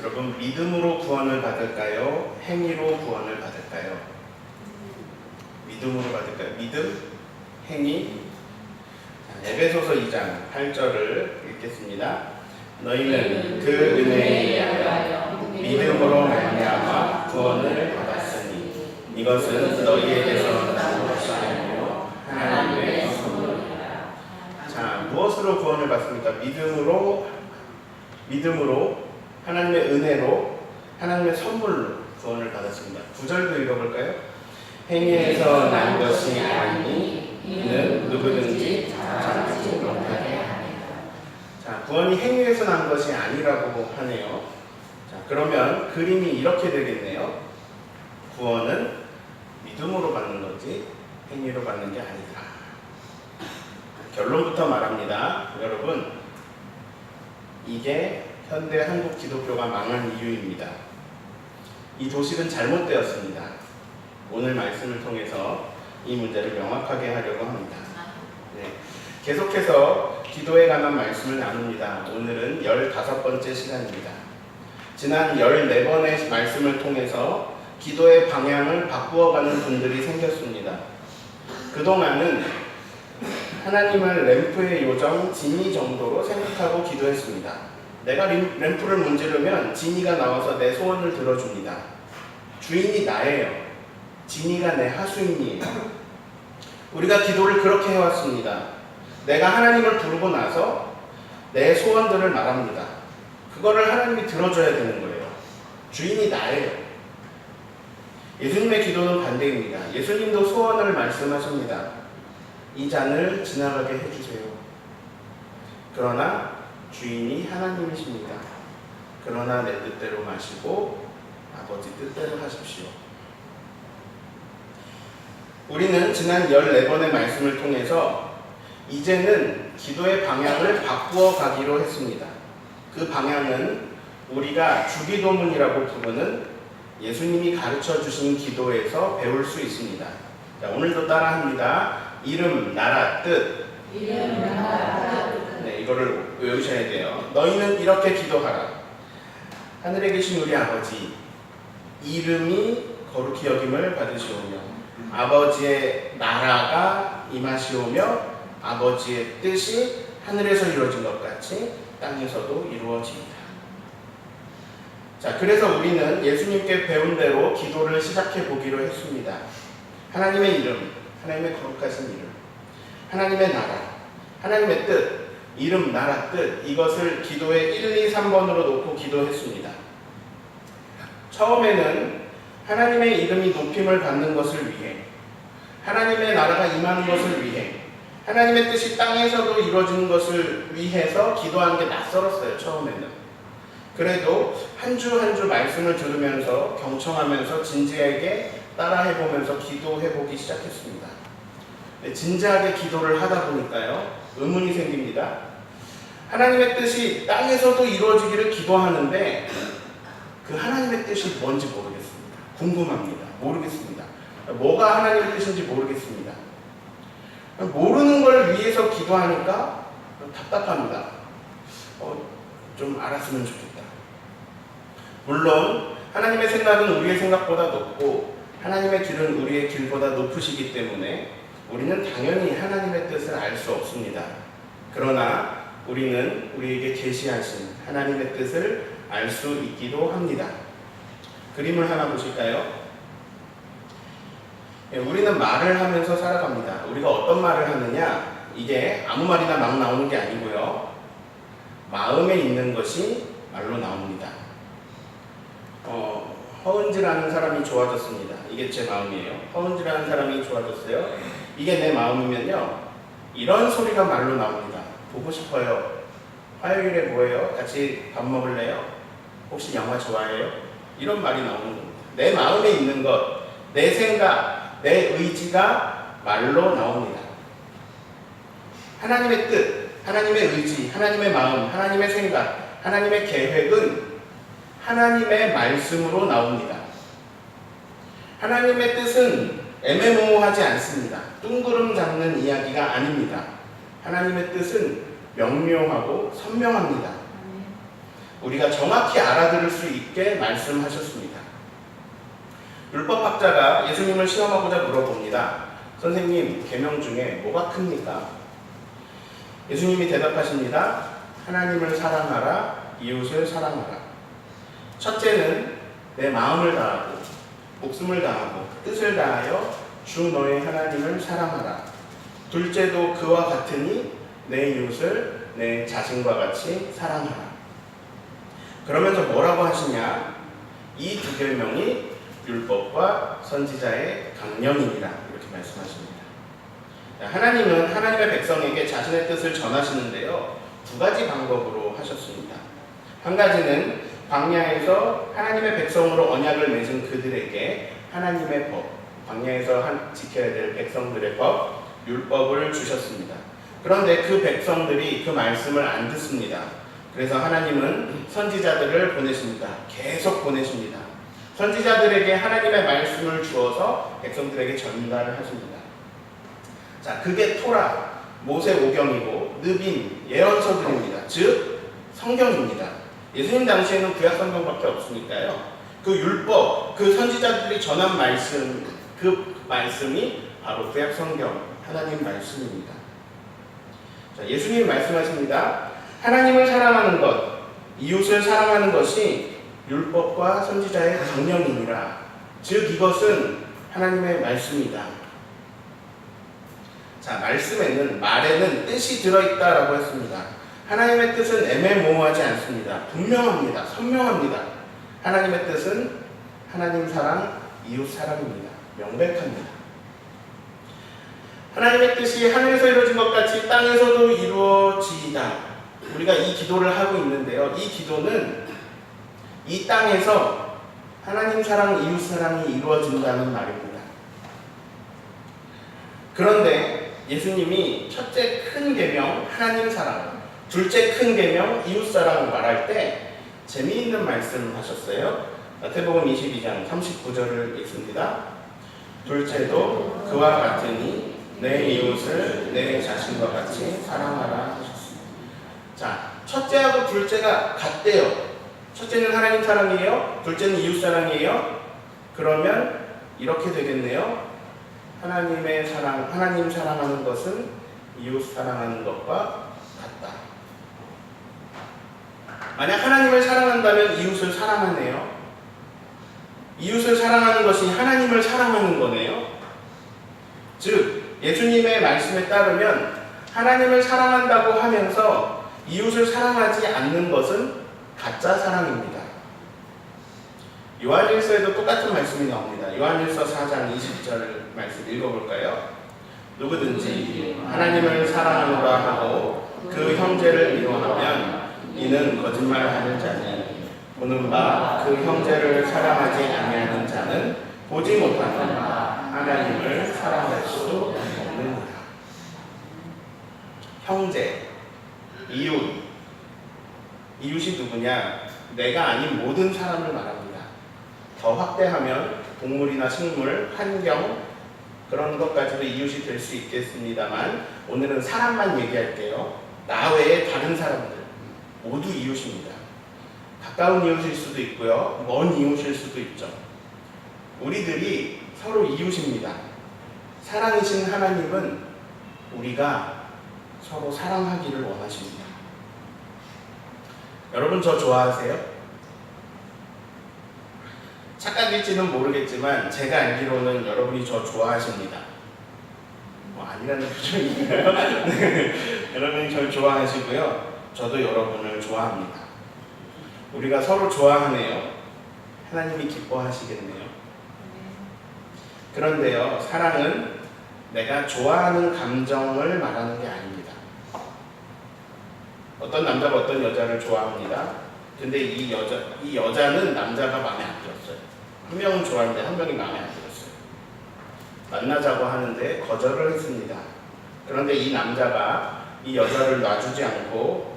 여러분, 믿음으로 구원을 받을까요? 행위로 구원을 받을까요? 믿음으로 받을까요? 믿음, 행위. 에베소서 2장 8절을 읽겠습니다. 너희는 그 은혜에 의하여 믿음으로 말미암아 구원을 받았으니 이것은 너희에게서 난 것이 아니요 하나님의 선물이라. 자, 무엇으로 구원을 받습니까? 믿음으로 하나님의 은혜로 하나님의 선물로 구원을 받았습니다. 9절도 읽어볼까요? 행위에서 난 것이 아니니 이는 누구든지 자랑하지 못하게 하니라. 자, 구원이 행위에서 난 것이 아니라고 하네요. 자, 그러면 그림이 이렇게 되겠네요. 구원은 믿음으로 받는 거지 행위로 받는 게 아니다. 결론부터 말합니다. 여러분, 이게 현대 한국 기독교가 망한 이유입니다. 이 도식은 잘못되었습니다. 오늘 말씀을 통해서 이 문제를 명확하게 하려고 합니다. 네. 계속해서 기도에 관한 말씀을 나눕니다. 오늘은 15번째 시간입니다. 지난 14번의 말씀을 통해서 기도의 방향을 바꾸어가는 분들이 생겼습니다. 그동안은 하나님을 램프의 요정 지니 정도로 생각하고 기도했습니다. 내가 램프를 문지르면 지니가 나와서 내 소원을 들어줍니다. 주인이 나예요. 지니가 내 하수인이에요. 우리가 기도를 그렇게 해왔습니다. 내가 하나님을 부르고 나서 내 소원들을 말합니다. 그거를 하나님이 들어줘야 되는 거예요. 주인이 나예요. 예수님의 기도는 반대입니다. 예수님도 소원을 말씀하십니다. 이 잔을 지나가게 해주세요. 그러나 주인이 하나님이십니다. 그러나 내 뜻대로 마시고 아버지 뜻대로 하십시오. 우리는 지난 14번의 말씀을 통해서 이제는 기도의 방향을 바꾸어 가기로 했습니다. 그 방향은 우리가 주기도문이라고 부르는 예수님이 가르쳐 주신 기도에서 배울 수 있습니다. 자, 오늘도 따라합니다. 이름, 나라, 뜻. 이름, 나라, 뜻. 네, 이거를 외우셔야 돼요. 너희는 이렇게 기도하라. 하늘에 계신 우리 아버지, 이름이 거룩히 여김을 받으시오며 아버지의 나라가 임하시오며 아버지의 뜻이 하늘에서 이루어진 것 같이 땅에서도 이루어집니다. 자, 그래서 우리는 예수님께 배운 대로 기도를 시작해 보기로 했습니다. 하나님의 이름, 하나님의 거룩하신 이름, 하나님의 나라, 하나님의 뜻, 이름, 나라, 뜻, 이것을 기도의 1, 2, 3번으로 놓고 기도했습니다. 처음에는 하나님의 이름이 높임을 받는 것을 위해, 하나님의 나라가 임하는 것을 위해, 하나님의 뜻이 땅에서도 이루어지는 것을 위해서 기도하는 게 낯설었어요. 처음에는. 그래도 한 주 한 주 말씀을 들으면서 경청하면서 진지하게 따라해보면서 기도해보기 시작했습니다. 진지하게 기도를 하다 보니까요, 의문이 생깁니다. 하나님의 뜻이 땅에서도 이루어지기를 기도하는데 그 하나님의 뜻이 뭔지 모르겠습니다. 궁금합니다. 모르겠습니다. 뭐가 하나님의 뜻인지 모르겠습니다. 모르는 걸 위해서 기도하니까 답답합니다. 좀 알았으면 좋겠다. 물론 하나님의 생각은 우리의 생각보다 높고 하나님의 길은 우리의 길보다 높으시기 때문에 우리는 당연히 하나님의 뜻을 알 수 없습니다. 그러나 우리는 우리에게 계시하신 하나님의 뜻을 알 수 있기도 합니다. 그림을 하나 보실까요? 우리는 말을 하면서 살아갑니다. 우리가 어떤 말을 하느냐? 이게 아무 말이나 막 나오는 게 아니고요. 마음에 있는 것이 말로 나옵니다. 허은지라는 사람이 좋아졌습니다. 이게 제 마음이에요. 허은지라는 사람이 좋아졌어요. 이게 내 마음이면요, 이런 소리가 말로 나옵니다. 보고 싶어요. 화요일에 뭐예요? 같이 밥 먹을래요? 혹시 영화 좋아해요? 이런 말이 나오는 겁니다. 내 마음에 있는 것, 내 생각, 내 의지가 말로 나옵니다. 하나님의 뜻, 하나님의 의지, 하나님의 마음, 하나님의 생각, 하나님의 계획은 하나님의 말씀으로 나옵니다. 하나님의 뜻은 애매모호하지 않습니다. 뚱그름 잡는 이야기가 아닙니다. 하나님의 뜻은 명료하고 선명합니다. 우리가 정확히 알아들을 수 있게 말씀하셨습니다. 율법학자가 예수님을 시험하고자 물어봅니다. 선생님, 계명 중에 뭐가 큽니까? 예수님이 대답하십니다. 하나님을 사랑하라, 이웃을 사랑하라. 첫째는 내 마음을 다하고 목숨을 다하고 뜻을 다하여 주 너의 하나님을 사랑하라. 둘째도 그와 같으니 내 이웃을 내 자신과 같이 사랑하라. 그러면서 뭐라고 하시냐? 이 두 계명이 율법과 선지자의 강령이니라 이렇게 말씀하십니다. 하나님은 하나님의 백성에게 자신의 뜻을 전하시는데요, 두 가지 방법으로 하셨습니다. 한 가지는 광야에서 하나님의 백성으로 언약을 맺은 그들에게 하나님의 법, 광야에서 지켜야 될 백성들의 법, 율법을 주셨습니다. 그런데 그 백성들이 그 말씀을 안 듣습니다. 그래서 하나님은 선지자들을 보내십니다. 계속 보내십니다. 선지자들에게 하나님의 말씀을 주어서 백성들에게 전달을 하십니다. 자, 그게 토라, 모세오경이고 느빔, 예언서들입니다. 즉 성경입니다. 예수님 당시에는 구약 성경밖에 없으니까요. 그 율법, 그 선지자들이 전한 말씀, 그 말씀이 바로 구약 성경, 하나님 말씀입니다. 자, 예수님이 말씀하십니다. 하나님을 사랑하는 것, 이웃을 사랑하는 것이 율법과 선지자의 강령이니라. 즉 이것은 하나님의 말씀이다. 자, 말에는 뜻이 들어있다라고 했습니다. 하나님의 뜻은 애매모호하지 않습니다. 분명합니다. 선명합니다. 하나님의 뜻은 하나님 사랑, 이웃 사랑입니다. 명백합니다. 하나님의 뜻이 하늘에서 이루어진 것 같이 땅에서도 이루어지이다. 우리가 이 기도를 하고 있는데요. 이 기도는 이 땅에서 하나님 사랑, 이웃 사랑이 이루어진다는 말입니다. 그런데 예수님이 첫째 큰 계명 하나님 사랑, 둘째 큰 계명 이웃 사랑을 말할 때 재미있는 말씀을 하셨어요. 마태복음 22장 39절을 읽습니다. 둘째도 그와 같으니 내 이웃을 내 자신과 같이 사랑하라 하셨습니다. 자, 첫째하고 둘째가 같대요. 첫째는 하나님 사랑이에요. 둘째는 이웃 사랑이에요. 그러면 이렇게 되겠네요. 하나님의 사랑, 하나님 사랑하는 것은 이웃 사랑하는 것과 같다. 만약 하나님을 사랑한다면 이웃을 사랑하네요. 이웃을 사랑하는 것이 하나님을 사랑하는 거네요. 즉 예수님의 말씀에 따르면 하나님을 사랑한다고 하면서 이웃을 사랑하지 않는 것은 가짜 사랑입니다. 요한일서에도 똑같은 말씀이 나옵니다. 요한일서 4장 20절 말씀 읽어볼까요? 누구든지 하나님을 사랑하노라 하고 그 형제를 미워하면 이는 거짓말하는 자니 보는 바 그 형제를 사랑하지 아니하는 자는 보지 못하는 바 하나님을 사랑할 수 없느니라. 형제, 이웃이 누구냐? 내가 아닌 모든 사람을 말합니다. 더 확대하면 동물이나 식물, 환경 그런 것까지도 이웃이 될 수 있겠습니다만 오늘은 사람만 얘기할게요. 나 외에 다른 사람들 모두 이웃입니다. 가까운 이웃일 수도 있고요. 먼 이웃일 수도 있죠. 우리들이 서로 이웃입니다. 사랑이신 하나님은 우리가 서로 사랑하기를 원하십니다. 여러분 저 좋아하세요? 착각일지는 모르겠지만 제가 알기로는 여러분이 저 좋아하십니다. 아니라는 표정인가요? 네. 여러분이 저를 좋아하시고요. 저도 여러분을 좋아합니다. 우리가 서로 좋아하네요. 하나님이 기뻐하시겠네요. 그런데요, 사랑은 내가 좋아하는 감정을 말하는 게 아닙니다. 어떤 남자가 어떤 여자를 좋아합니다. 근데 이 여자는 남자가 마음에 안 들었어요. 한 명은 좋아하는데 한 명이 마음에 안 들었어요. 만나자고 하는데 거절을 했습니다. 그런데 이 남자가 이 여자를 놔주지 않고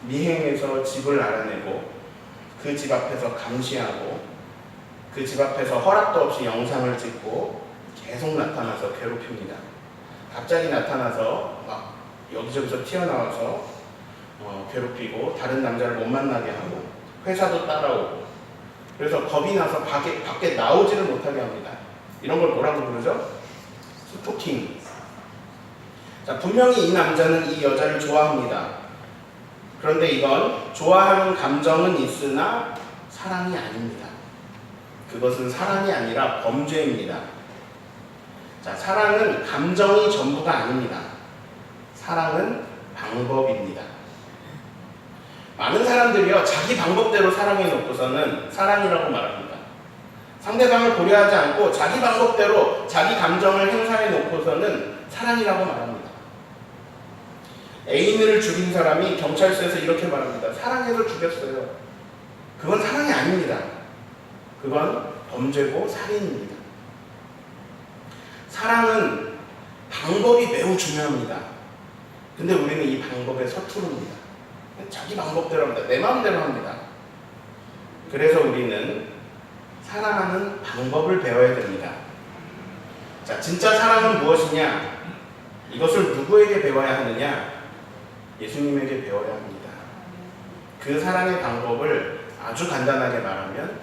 미행해서 집을 알아내고 그 집 앞에서 감시하고 그 집 앞에서 허락도 없이 영상을 찍고 계속 나타나서 괴롭힙니다. 갑자기 나타나서 막 여기저기서 튀어나와서 괴롭히고 다른 남자를 못 만나게 하고 회사도 따라오고 그래서 겁이 나서 밖에 나오지를 못하게 합니다. 이런 걸 뭐라고 부르죠? 스토킹. 자, 분명히 이 남자는 이 여자를 좋아합니다. 그런데 이건 좋아하는 감정은 있으나 사랑이 아닙니다. 그것은 사랑이 아니라 범죄입니다. 자, 사랑은 감정이 전부가 아닙니다. 사랑은 방법입니다. 많은 사람들이요, 자기 방법대로 사랑해 놓고서는 사랑이라고 말합니다. 상대방을 고려하지 않고 자기 방법대로 자기 감정을 행사해 놓고서는 사랑이라고 말합니다. 애인을 죽인 사람이 경찰서에서 이렇게 말합니다. 사랑해서 죽였어요. 그건 사랑이 아닙니다. 그건 범죄고 살인입니다. 사랑은 방법이 매우 중요합니다. 근데 우리는 이 방법에 서투릅니다. 자기 방법대로 합니다. 내 마음대로 합니다. 그래서 우리는 사랑하는 방법을 배워야 됩니다. 자, 진짜 사랑은 무엇이냐? 이것을 누구에게 배워야 하느냐? 예수님에게 배워야 합니다. 그 사랑의 방법을 아주 간단하게 말하면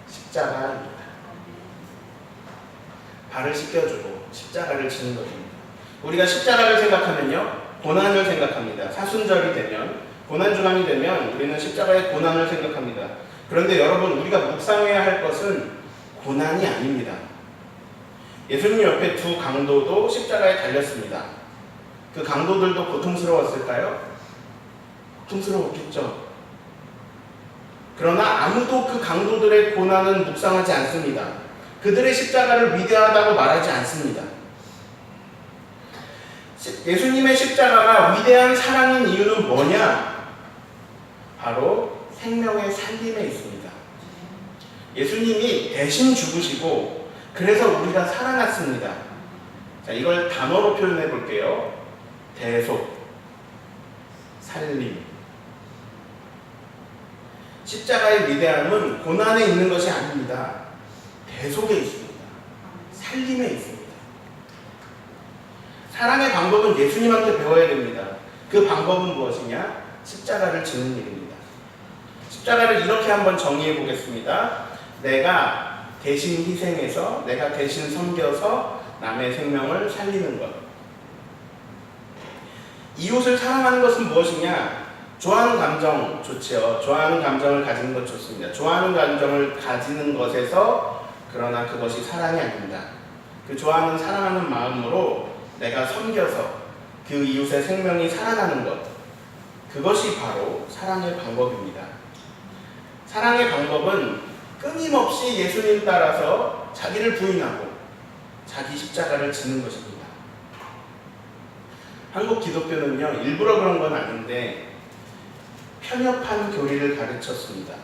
십자가입니다. 발을 씻겨주고 십자가를 지는 것입니다. 우리가 십자가를 생각하면요, 고난을 생각합니다. 사순절이 되면, 고난주간이 되면 우리는 십자가의 고난을 생각합니다. 그런데 여러분, 우리가 묵상해야 할 것은 고난이 아닙니다. 예수님 옆에 두 강도도 십자가에 달렸습니다. 그 강도들도 고통스러웠을까요? 고통스러웠겠죠. 그러나 아무도 그 강도들의 고난은 묵상하지 않습니다. 그들의 십자가를 위대하다고 말하지 않습니다. 예수님의 십자가가 위대한 사랑인 이유는 뭐냐? 바로 생명의 살림에 있습니다. 예수님이 대신 죽으시고 그래서 우리가 살아났습니다. 자, 이걸 단어로 표현해 볼게요. 대속, 살림. 십자가의 위대함은 고난에 있는 것이 아닙니다. 대속에 있습니다. 살림에 있습니다. 사랑의 방법은 예수님한테 배워야 됩니다. 그 방법은 무엇이냐? 십자가를 지는 일입니다. 십자가를 이렇게 한번 정의해 보겠습니다. 내가 대신 희생해서, 내가 대신 섬겨서 남의 생명을 살리는 것. 이웃을 사랑하는 것은 무엇이냐? 좋아하는 감정 좋지요. 좋아하는 감정을 가지는 것 좋습니다. 좋아하는 감정을 가지는 것에서 그러나 그것이 사랑이 아닙니다. 그 좋아하는 사랑하는 마음으로 내가 섬겨서 그 이웃의 생명이 살아나는 것, 그것이 바로 사랑의 방법입니다. 사랑의 방법은 끊임없이 예수님 따라서 자기를 부인하고 자기 십자가를 지는 것입니다. 한국 기독교는요, 일부러 그런 건 아닌데 편협한 교리를 가르쳤습니다.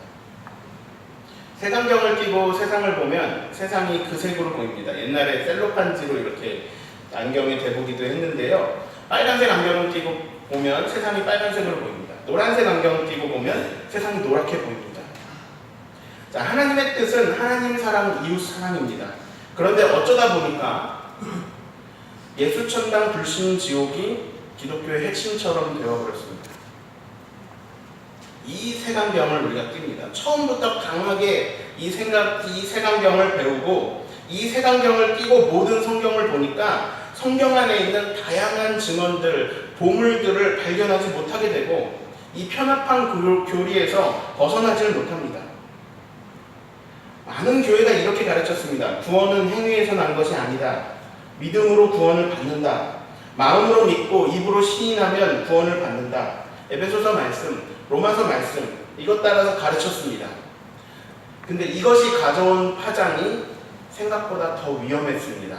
색안경을 끼고 세상을 보면 세상이 그 색으로 보입니다. 옛날에 셀로판지로 이렇게 안경에 대보기도 했는데요. 빨간색 안경을 끼고 보면 세상이 빨간색으로 보입니다. 노란색 안경을 끼고 보면 세상이 노랗게 보입니다. 자, 하나님의 뜻은 하나님 사랑, 이웃 사랑입니다. 그런데 어쩌다 보니까 예수천당 불신 지옥이 기독교의 핵심처럼 되어버렸습니다. 이 색안경을 우리가 띱니다. 처음부터 강하게 이 색안경을 배우고 이 색안경을 끼고 모든 성경을 보니까 성경 안에 있는 다양한 증언들, 보물들을 발견하지 못하게 되고 이 편협한 교리에서 벗어나지를 못합니다. 많은 교회가 이렇게 가르쳤습니다. 구원은 행위에서 난 것이 아니다. 믿음으로 구원을 받는다. 마음으로 믿고 입으로 시인하면 구원을 받는다. 에베소서 말씀, 로마서 말씀, 이것 따라서 가르쳤습니다. 근데 이것이 가져온 파장이 생각보다 더 위험했습니다.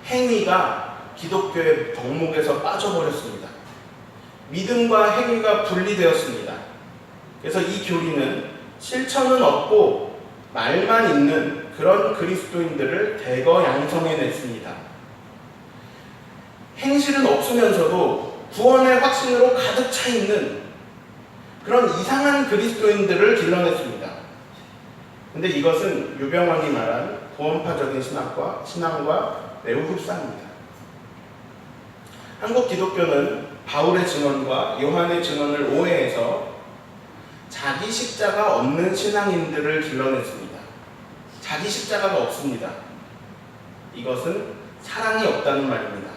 행위가 기독교의 덕목에서 빠져버렸습니다. 믿음과 행위가 분리되었습니다. 그래서 이 교리는 실천은 없고 말만 있는 그런 그리스도인들을 대거 양성해냈습니다. 행실은 없으면서도 구원의 확신으로 가득 차 있는 그런 이상한 그리스도인들을 길러냈습니다. 근데 이것은 유병왕이 말한 구원파적인 신앙과 매우 흡사합니다. 한국 기독교는 바울의 증언과 요한의 증언을 오해해서 자기 십자가 없는 신앙인들을 길러냈습니다. 자기 십자가가 없습니다. 이것은 사랑이 없다는 말입니다.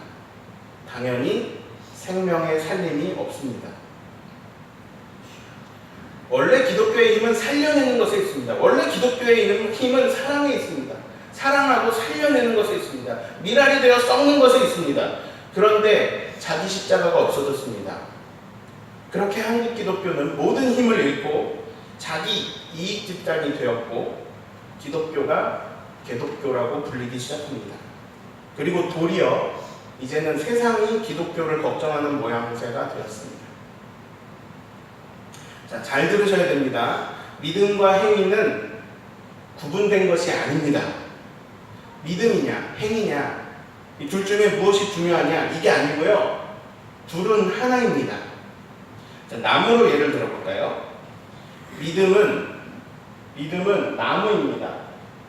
당연히 생명의 살림이 없습니다. 원래 기독교의 힘은 살려내는 것에 있습니다. 원래 기독교의 힘은 사랑에 있습니다. 사랑하고 살려내는 것에 있습니다. 미랄이 되어 썩는 것에 있습니다. 그런데 자기 십자가가 없어졌습니다. 그렇게 한국 기독교는 모든 힘을 잃고 자기 이익 집단이 되었고 기독교가 개독교라고 불리기 시작합니다. 그리고 도리어 이제는 세상이 기독교를 걱정하는 모양새가 되었습니다. 자, 잘 들으셔야 됩니다. 믿음과 행위는 구분된 것이 아닙니다. 믿음이냐 행위냐 이 둘 중에 무엇이 중요하냐 이게 아니고요. 둘은 하나입니다. 자, 나무로 예를 들어볼까요? 믿음은 나무입니다.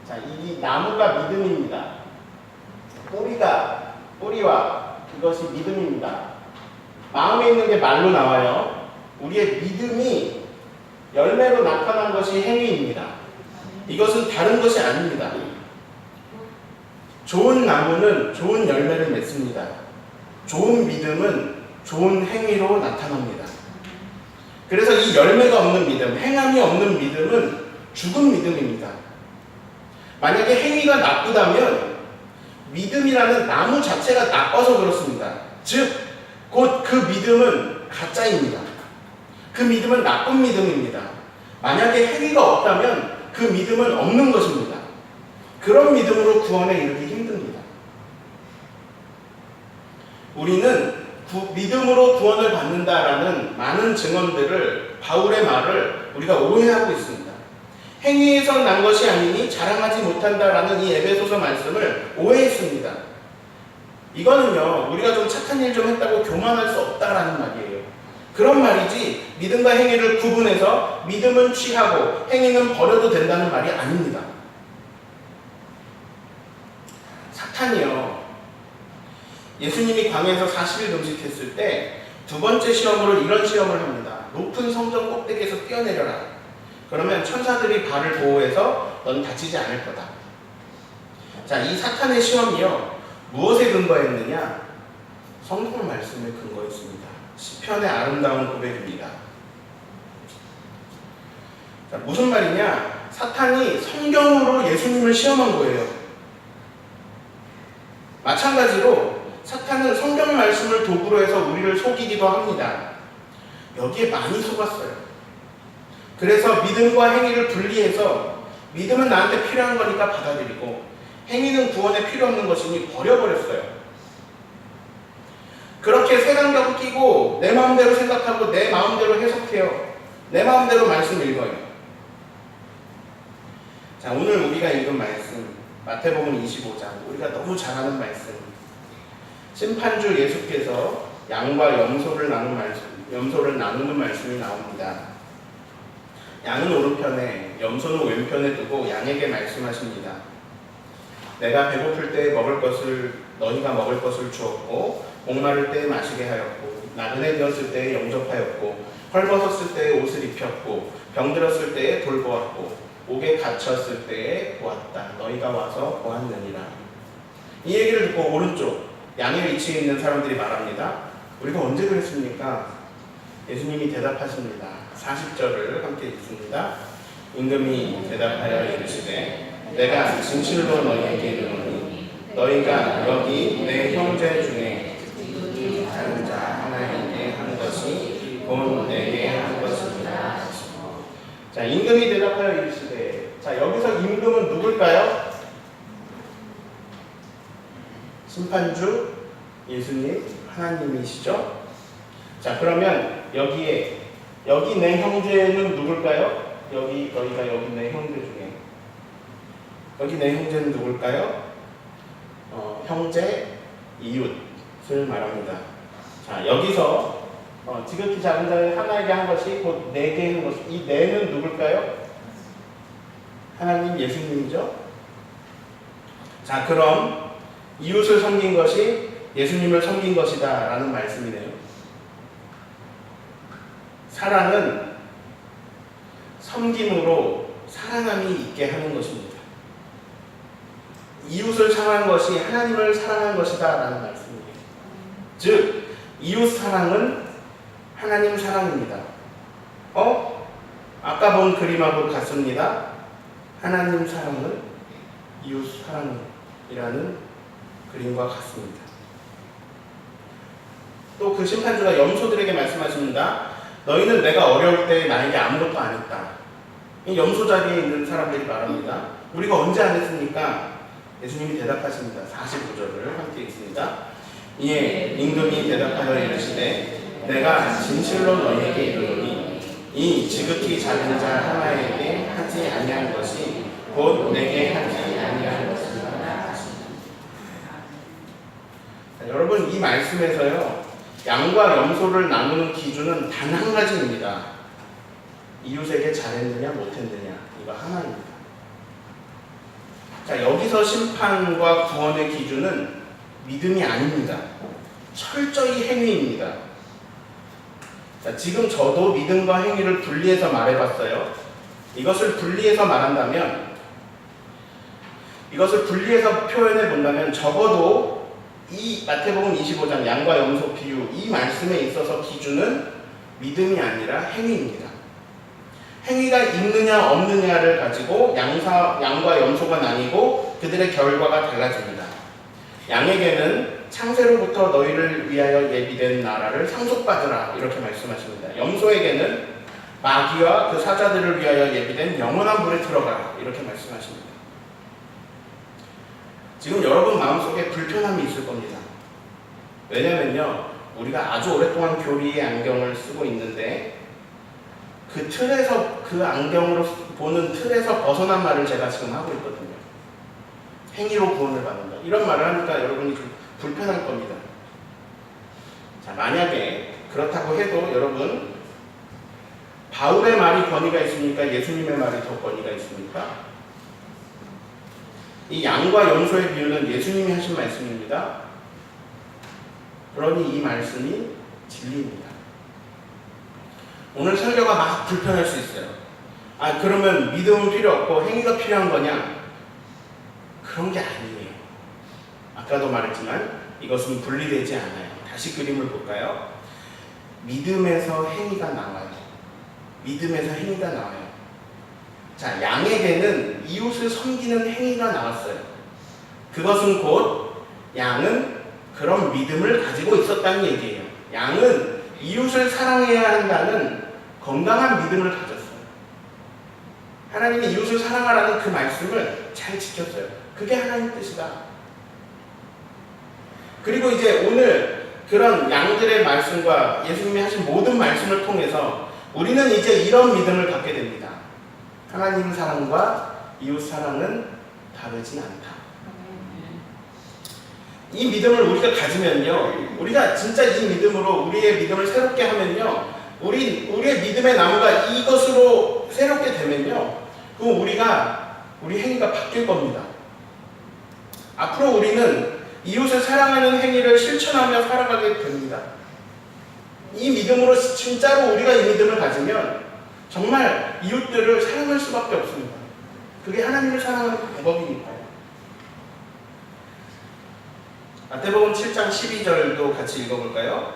자, 이 나무가 믿음입니다. 뿌리와 이것이 믿음입니다. 마음에 있는 게 말로 나와요. 우리의 믿음이 열매로 나타난 것이 행위입니다. 이것은 다른 것이 아닙니다. 좋은 나무는 좋은 열매를 맺습니다. 좋은 믿음은 좋은 행위로 나타납니다. 그래서 이 열매가 없는 믿음, 행함이 없는 믿음은 죽은 믿음입니다. 만약에 행위가 나쁘다면 믿음이라는 나무 자체가 나빠서 그렇습니다. 즉, 곧 그 믿음은 가짜입니다. 그 믿음은 나쁜 믿음입니다. 만약에 행위가 없다면 그 믿음은 없는 것입니다. 그런 믿음으로 구원에 이르기 힘듭니다. 우리는 믿음으로 구원을 받는다라는 많은 증언들을 바울의 말을 우리가 오해하고 있습니다. 행위에서 난 것이 아니니 자랑하지 못한다라는 이 에베소서 말씀을 오해했습니다. 이거는요, 우리가 좀 착한 일 좀 했다고 교만할 수 없다라는 말이에요. 그런 말이지 믿음과 행위를 구분해서 믿음은 취하고 행위는 버려도 된다는 말이 아닙니다. 사탄이요, 예수님이 광야에서 40일 금식했을 때 두 번째 시험으로 이런 시험을 합니다. 높은 성전 꼭대기에서 뛰어내려라. 그러면 천사들이 발을 보호해서 넌 다치지 않을 거다. 자, 이 사탄의 시험이요, 무엇에 근거했느냐? 성경 말씀에 근거했습니다. 시편의 아름다운 고백입니다. 자, 무슨 말이냐? 사탄이 성경으로 예수님을 시험한 거예요. 마찬가지로 사탄은 성경 말씀을 도구로 해서 우리를 속이기도 합니다. 여기에 많이 속았어요. 그래서 믿음과 행위를 분리해서 믿음은 나한테 필요한 거니까 받아들이고 행위는 구원에 필요 없는 것이니 버려버렸어요. 그렇게 색안경 끼고 내 마음대로 생각하고 내 마음대로 해석해요. 내 마음대로 말씀 읽어요. 자, 오늘 우리가 읽은 말씀 마태복음 25장, 우리가 너무 잘 아는 말씀. 심판주 예수께서 양과 염소를 나누는 말씀이 나옵니다. 양은 오른편에 염소는 왼편에 두고 양에게 말씀하십니다. 내가 배고플 때에 너희가 먹을 것을 주었고 목마를 때에 마시게 하였고 나그네 되었을 때에 영접하였고 헐벗었을 때에 옷을 입혔고 병들었을 때에 돌보았고 옥에 갇혔을 때에 보았다. 너희가 와서 보았느니라. 이 얘기를 듣고 오른쪽 양의 위치에 있는 사람들이 말합니다. 우리가 언제 그랬습니까? 예수님이 대답하십니다. 40절을 함께 읽습니다. 임금이 대답하여 이르시되 내가 진실로 너희에게 이르노니 너희가 여기 내 형제 중에 다른 자 하나에게 한 것이 곧 내게 한 것이니라. 자, 임금이 대답하여 이르시되, 자, 여기서 임금은 누굴까요? 심판주 예수님 하나님이시죠? 자, 그러면 여기 내 형제는 누굴까요? 너희가 여기 내 형제 중에 여기 내 형제는 누굴까요? 형제 이웃을 말합니다. 자, 여기서 지극히 작은 자의 하나에게 한 것이 곧 내게 한 것이, 이 내는 누굴까요? 하나님 예수님이죠? 자, 그럼 이웃을 섬긴 것이 예수님을 섬긴 것이다 라는 말씀이네요. 사랑은 섬김으로 사랑함이 있게 하는 것입니다. 이웃을 사랑한 것이 하나님을 사랑한 것이다 라는 말씀이에요. 즉 이웃 사랑은 하나님 사랑입니다. 아까 본 그림하고 같습니다. 하나님 사랑은 이웃 사랑이라는 그림과 같습니다. 또 그 심판주가 염소들에게 말씀하십니다. 너희는 내가 어려울 때 나에게 아무것도 안 했다. 이 염소 자리에 있는 사람들이 말합니다. 우리가 언제 안 했습니까? 예수님이 대답하십니다. 45절을 함께 읽습니다. 이에 임금이 대답하여 이르시되 내가 진실로 너희에게 이르노니 이 지극히 작은 자 하나에게 하지 아니한 것이 곧 내게 하지 아니한 것이다. 여러분 이 말씀에서요 양과 염소를 나누는 기준은 단 한 가지입니다. 이웃에게 잘했느냐 못했느냐 이거 하나입니다. 자 여기서 심판과 구원의 기준은 믿음이 아닙니다. 철저히 행위입니다. 자, 지금 저도 믿음과 행위를 분리해서 말해봤어요. 이것을 분리해서 말한다면 이것을 분리해서 표현해 본다면 적어도 이 마태복음 25장 양과 염소 비유 이 말씀에 있어서 기준은 믿음이 아니라 행위입니다. 행위가 있느냐 없느냐를 가지고 양과 염소가 나뉘고 그들의 결과가 달라집니다. 양에게는 창세로부터 너희를 위하여 예비된 나라를 상속받으라 이렇게 말씀하십니다. 염소에게는 마귀와 그 사자들을 위하여 예비된 영원한 불에 들어가라 이렇게 말씀하십니다. 지금 여러분 마음속에 불편함이 있을 겁니다. 왜냐면요 우리가 아주 오랫동안 교리의 안경을 쓰고 있는데 그 틀에서 그 안경으로 보는 틀에서 벗어난 말을 제가 지금 하고 있거든요. 행위로 구원을 받는다 이런 말을 하니까 여러분이 좀 불편할 겁니다. 자 만약에 그렇다고 해도 여러분 바울의 말이 권위가 있습니까? 예수님의 말이 더 권위가 있습니까? 이 양과 염소의 비유는 예수님이 하신 말씀입니다. 그러니 이 말씀이 진리입니다. 오늘 설교가 막 불편할 수 있어요. 그러면 믿음은 필요 없고 행위가 필요한 거냐? 그런 게 아니에요. 아까도 말했지만 이것은 분리되지 않아요. 다시 그림을 볼까요? 믿음에서 행위가 나와요. 믿음에서 행위가 나와요. 자, 양에게는 이웃을 섬기는 행위가 나왔어요. 그것은 곧 양은 그런 믿음을 가지고 있었다는 얘기예요. 양은 이웃을 사랑해야 한다는 건강한 믿음을 가졌어요. 하나님이 이웃을 사랑하라는 그 말씀을 잘 지켰어요. 그게 하나님 뜻이다. 그리고 이제 오늘 그런 양들의 말씀과 예수님이 하신 모든 말씀을 통해서 우리는 이제 이런 믿음을 갖게 됩니다. 하나님 사랑과 이웃 사랑은 다르진 않다. 이 믿음을 우리가 가지면요, 우리가 진짜 이 믿음으로 우리의 믿음을 새롭게 하면요, 우리의 믿음의 나무가 이것으로 새롭게 되면요, 그럼 우리 행위가 바뀔 겁니다. 앞으로 우리는 이웃을 사랑하는 행위를 실천하며 살아가게 됩니다. 이 믿음으로 진짜로 우리가 이 믿음을 가지면 정말 이웃들을 사랑할 수밖에 없습니다. 그게 하나님을 사랑하는 방법이니까요. 마태복음 7장 12절도 같이 읽어볼까요?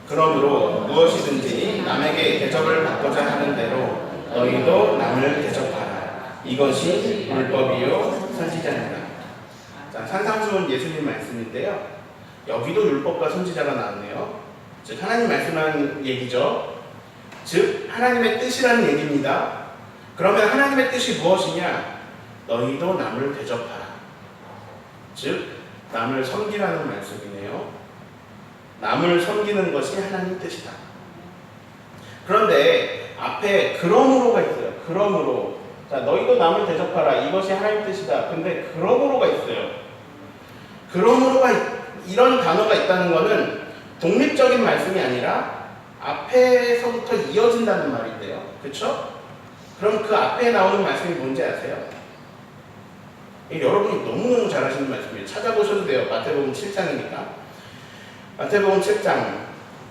그러므로 무엇이든지 남에게 대접을 받고자 하는 대로 너희도 남을 대접하라. 이것이 율법이요 선지자니라. 자, 산상수훈 예수님 말씀인데요. 여기도 율법과 선지자가 나왔네요. 즉 하나님 말씀하는 얘기죠. 즉 하나님의 뜻이라는 얘기입니다. 그러면 하나님의 뜻이 무엇이냐? 너희도 남을 대접하라. 즉 남을 섬기라는 말씀이네요. 남을 섬기는 것이 하나님 뜻이다. 그런데 앞에 그러므로가 있어요. 그러므로. 자, 너희도 남을 대접하라. 이것이 하나님 뜻이다. 근데 그러므로가 있어요. 그러므로가 이런 단어가 있다는 것은 독립적인 말씀이 아니라 앞에서부터 이어진다는 말인데요. 그렇죠? 그럼 그 앞에 나오는 말씀이 뭔지 아세요? 여러분이 너무너무 잘 아시는 말씀이에요. 찾아보셔도 돼요. 마태복음 7장이니까. 마태복음 7장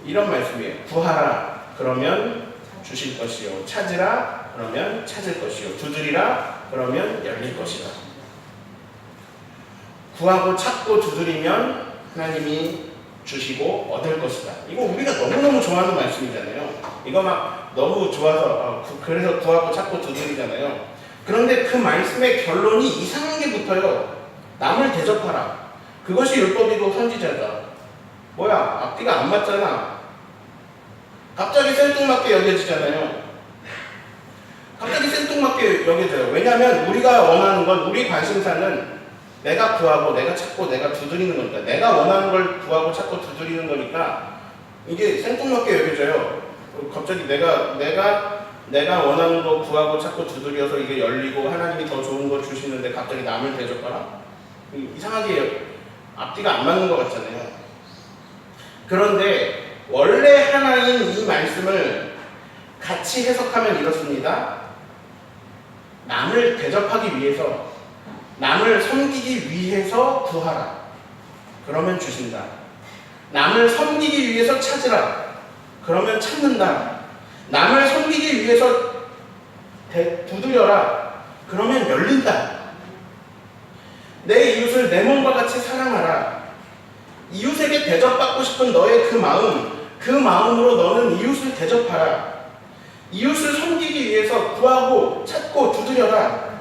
이런 말씀이에요. 구하라. 그러면 주실 것이요. 찾으라 그러면 찾을 것이요. 두드리라 그러면 열릴 것이다. 구하고 찾고 두드리면 하나님이 주시고 얻을 것이다. 이거 우리가 너무너무 좋아하는 말씀이잖아요. 이거 막 너무 좋아서 그래서 구하고 찾고 두드리잖아요. 그런데 그 말씀의 결론이 이상한 게 붙어요. 남을 대접하라. 그것이 율법이고 선지자다. 뭐야, 앞뒤가 안 맞잖아. 갑자기 생뚱맞게 여겨지잖아요. 갑자기 생뚱맞게 여겨져요. 왜냐하면 우리가 원하는 건, 우리 관심사는 내가 구하고 내가 찾고 내가 두드리는 거니까, 내가 원하는 걸 구하고 찾고 두드리는 거니까 이게 생뚱맞게 여겨져요. 갑자기 내가 원하는 거 구하고 찾고 두드려서 이게 열리고 하나님이 더 좋은 거 주시는데 갑자기 남을 대접하라? 이상하게 앞뒤가 안 맞는 것 같잖아요. 그런데 원래 하나인 이 말씀을 같이 해석하면 이렇습니다. 남을 대접하기 위해서, 남을 섬기기 위해서 구하라. 그러면 주신다. 남을 섬기기 위해서 찾으라. 그러면 찾는다. 남을 섬기기 위해서 두드려라. 그러면 열린다. 내 이웃을 내 몸과 같이 사랑하라. 이웃에게 대접받고 싶은 너의 그 마음으로 너는 이웃을 대접하라. 이웃을 섬기기 위해서 구하고 찾고 두드려라.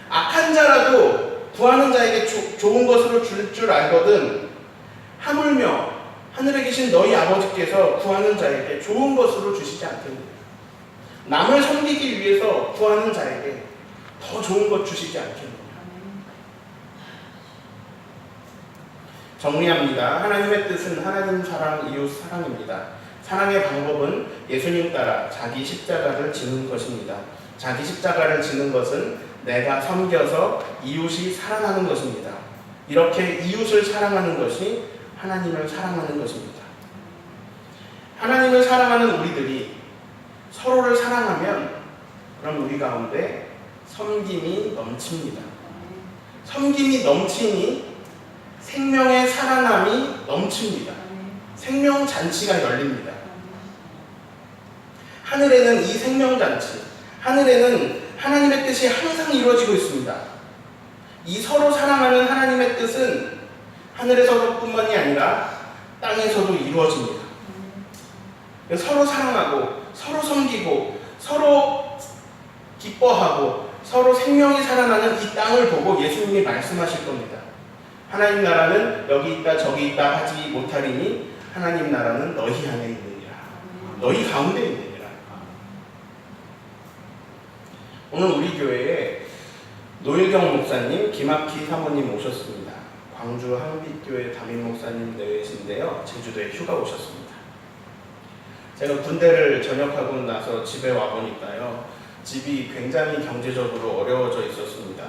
악한 자라도 구하는 자에게 좋은 것으로 줄 줄 알거든. 하물며 하늘에 계신 너희 아버지께서 구하는 자에게 좋은 것으로 주시지 않겠느냐. 남을 섬기기 위해서 구하는 자에게 더 좋은 것 주시지 않겠느냐. 정리합니다. 하나님의 뜻은 하나님 사랑, 이웃 사랑입니다. 사랑의 방법은 예수님 따라 자기 십자가를 지는 것입니다. 자기 십자가를 지는 것은 내가 섬겨서 이웃이 사랑하는 것입니다. 이렇게 이웃을 사랑하는 것이 하나님을 사랑하는 것입니다. 하나님을 사랑하는 우리들이 서로를 사랑하면 그럼 우리 가운데 섬김이 넘칩니다. 섬김이 넘치니 생명의 살아남이 넘칩니다. 생명잔치가 열립니다. 하늘에는 이 생명잔치, 하늘에는 하나님의 뜻이 항상 이루어지고 있습니다. 이 서로 사랑하는 하나님의 뜻은 하늘에서뿐만이 아니라 땅에서도 이루어집니다. 서로 사랑하고 서로 섬기고 서로 기뻐하고 서로 생명이 살아나는 이 땅을 보고 예수님이 말씀하실 겁니다. 하나님 나라는 여기 있다 저기 있다 하지 못하리니 하나님 나라는 너희 안에 있느니라. 너희 가운데 있느니라. 오늘 우리 교회에 노일경 목사님, 김학희 사모님 오셨습니다. 광주 한빛교회 담임 목사님 내외신데요. 제주도에 휴가 오셨습니다. 제가 군대를 전역하고 나서 집에 와보니까요. 집이 굉장히 경제적으로 어려워져 있었습니다.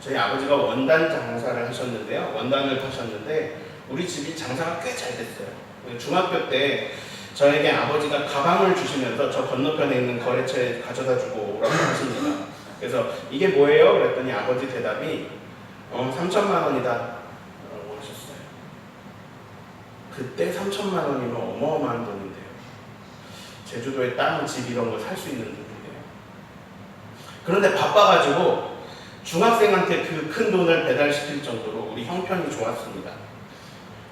저희 아버지가 원단 장사를 하셨는데요. 원단을 파셨는데 우리 집이 장사가 꽤 잘 됐어요. 중학교 때 저에게 아버지가 가방을 주시면서 저 건너편에 있는 거래처에 가져다 주고 오라고 하십니다. 그래서 이게 뭐예요? 그랬더니 아버지 대답이 3천만 원이다 라고 하셨어요. 그때 3천만 원이면 어마어마한 돈인데요. 제주도에 땅, 집 이런 거 살 수 있는 돈인데요. 그런데 바빠가지고 중학생한테 그 큰 돈을 배달시킬 정도로 우리 형편이 좋았습니다.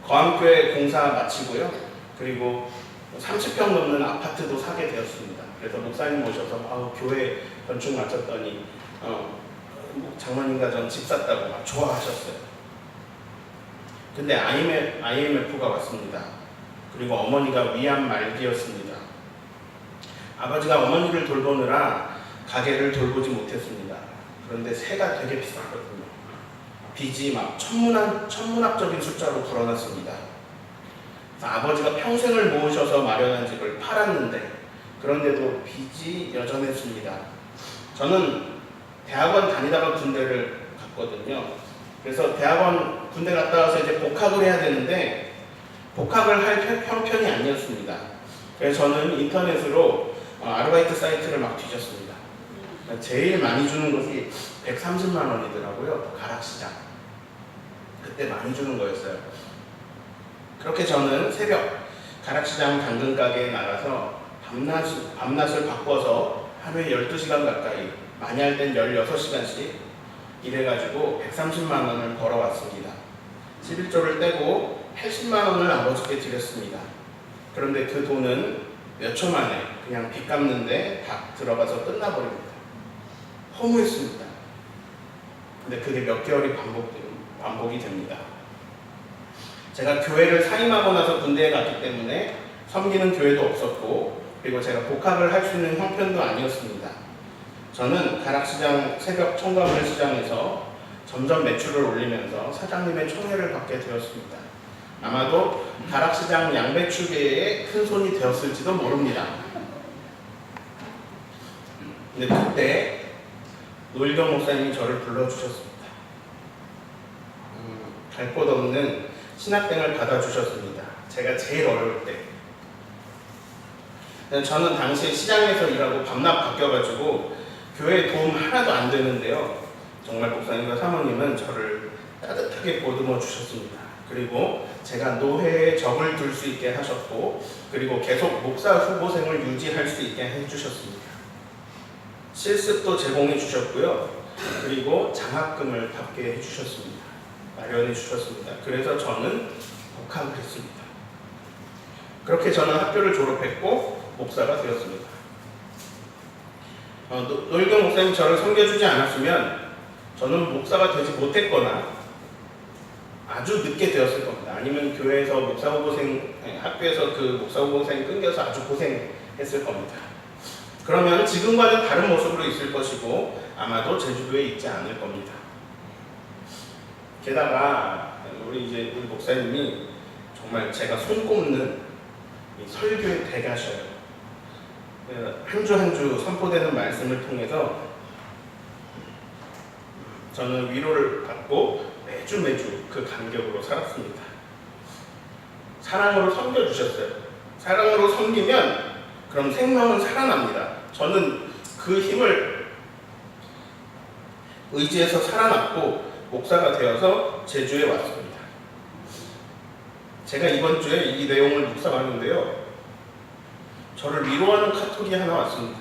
거암교회 공사 마치고요. 그리고 30평 넘는 아파트도 사게 되었습니다. 그래서 목사님 모셔서 교회 건축 마쳤더니 장모님과 전 집 샀다고 막 좋아하셨어요. 근데 IMF가 왔습니다. 그리고 어머니가 위암 말기였습니다. 아버지가 어머니를 돌보느라 가게를 돌보지 못했습니다. 그런데 세가 되게 비쌌거든요. 빚이 막 천문학적인 숫자로 불어났습니다. 아버지가 평생을 모으셔서 마련한 집을 팔았는데 그런데도 빚이 여전했습니다. 저는 대학원 다니다가 군대를 갔거든요. 그래서 대학원 군대 갔다 와서 이제 복학을 해야 되는데 복학을 할 형편이 아니었습니다. 그래서 저는 인터넷으로 아르바이트 사이트를 막 뒤졌습니다. 제일 많이 주는 것이 130만 원이더라고요. 가락시장. 그때 많이 주는 거였어요. 그렇게 저는 새벽 가락시장 당근가게에 나가서 밤낮을 바꿔서 하루에 12시간 가까이, 많이 할 땐 16시간씩 일해가지고 130만 원을 벌어왔습니다. 11조를 떼고 80만 원을 아버지께 드렸습니다. 그런데 그 돈은 몇 초 만에 그냥 빚 갚는데 다 들어가서 끝나버립니다. 허무했습니다. 근데 그게 몇 개월이 반복이 됩니다. 제가 교회를 사임하고 나서 군대에 갔기 때문에 섬기는 교회도 없었고, 그리고 제가 복학을 할 수 있는 형편도 아니었습니다. 저는 가락시장 새벽 청가물 시장에서 점점 매출을 올리면서 사장님의 총애를 받게 되었습니다. 아마도 가락시장 양배추계에 큰 손이 되었을지도 모릅니다. 근데 그때 노일경 목사님이 저를 불러주셨습니다. 갈 곳 없는 신학생을 받아주셨습니다. 제가 제일 어려울 때. 저는 당시에 시장에서 일하고 밤낮 바뀌어가지고 교회에 도움 하나도 안 되는데요. 정말 목사님과 사모님은 저를 따뜻하게 보듬어 주셨습니다. 그리고 제가 노회에 적을 둘 수 있게 하셨고, 그리고 계속 목사 후보생을 유지할 수 있게 해주셨습니다. 실습도 제공해 주셨고요. 그리고 장학금을 받게 해주셨습니다. 마련해 주셨습니다. 그래서 저는 복학을 했습니다. 그렇게 저는 학교를 졸업했고 목사가 되었습니다. 노일경 목사님이 저를 섬겨주지 않았으면 저는 목사가 되지 못했거나 아주 늦게 되었을 겁니다. 아니면 교회에서 학교에서 그 목사 후보생이 끊겨서 아주 고생했을 겁니다. 그러면 지금과는 다른 모습으로 있을 것이고 아마도 제주도에 있지 않을 겁니다. 게다가 우리 목사님이 정말 제가 손꼽는 설교의 대가셔요. 한 주 한 주 선포되는 말씀을 통해서 저는 위로를 받고 매주 그 간격으로 살았습니다. 사랑으로 섬겨주셨어요. 사랑으로 섬기면 그럼 생명은 살아납니다. 저는 그 힘을 의지해서 살아났고 목사가 되어서 제주에 왔습니다. 제가 이번 주에 이 내용을 묵상하는데요. 저를 위로하는 카톡이 하나 왔습니다.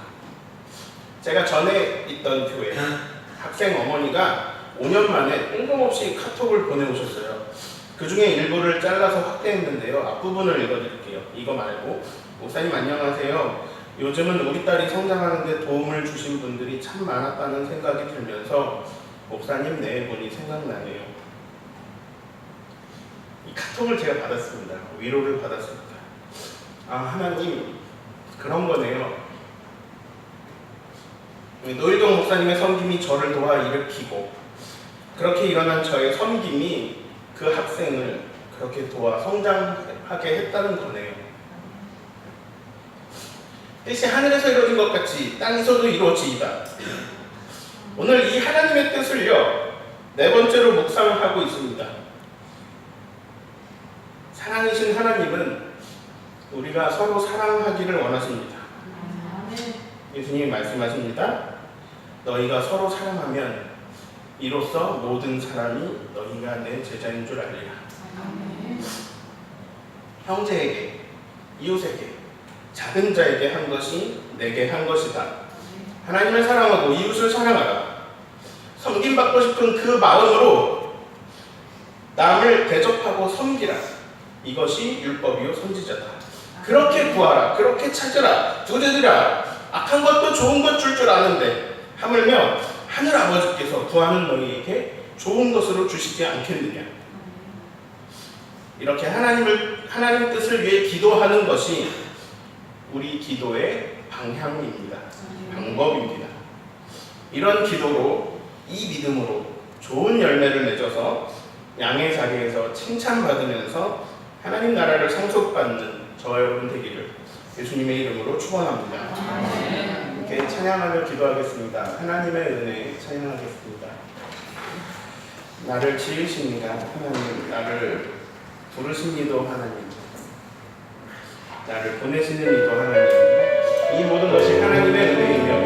제가 전에 있던 교회 학생 어머니가 5년 만에 뜬금없이 카톡을 보내오셨어요. 그 중에 일부를 잘라서 확대했는데요. 앞부분을 읽어드릴게요. 이거 말고 목사님 안녕하세요. 요즘은 우리 딸이 성장하는데 도움을 주신 분들이 참 많았다는 생각이 들면서 목사님 내분이 생각나네요. 이 카톡을 제가 받았습니다. 위로를 받았습니다. 아, 하나님 그런 거네요. 노일경 목사님의 섬김이 저를 도와 일으키고 그렇게 일어난 저의 섬김이 그 학생을 그렇게 도와 성장하게 했다는 거네요. 뜻이 하늘에서 이루어진 것 같이 땅에서도 이루어지이다. 오늘 이 하나님의 뜻을요 4번째로 묵상하고 있습니다. 사랑이신 하나님은 우리가 서로 사랑하기를 원하십니다. 예수님이 말씀하십니다. 너희가 서로 사랑하면 이로써 모든 사람이 너희가 내 제자인 줄 알리라. 형제에게, 이웃에게, 작은 자에게 한 것이 내게 한 것이다. 하나님을 사랑하고 이웃을 사랑하라. 섬김받고 싶은 그 마음으로 남을 대접하고 섬기라. 이것이 율법이요 선지자다. 그렇게 구하라. 그렇게 찾으라. 두드리라. 악한 것도 좋은 것 줄 아는데 하물며 하늘 아버지께서 구하는 너희에게 좋은 것으로 주시지 않겠느냐. 이렇게 하나님 뜻을 위해 기도하는 것이 우리 기도의 방향입니다. 방법입니다. 이런 기도로 이 믿음으로 좋은 열매를 맺어서 양의 자리에서 칭찬받으면서 하나님 나라를 상속받는 저와 여러분 되기를 예수님의 이름으로 축원합니다. 이렇게 찬양하며 기도하겠습니다. 하나님의 은혜 찬양하겠습니다. 나를 지으십니다. 하나님, 나를 부르신 이도 하나님, 나를 보내시는 이도 하나님, 이 모든 것이 하나님의 은혜이며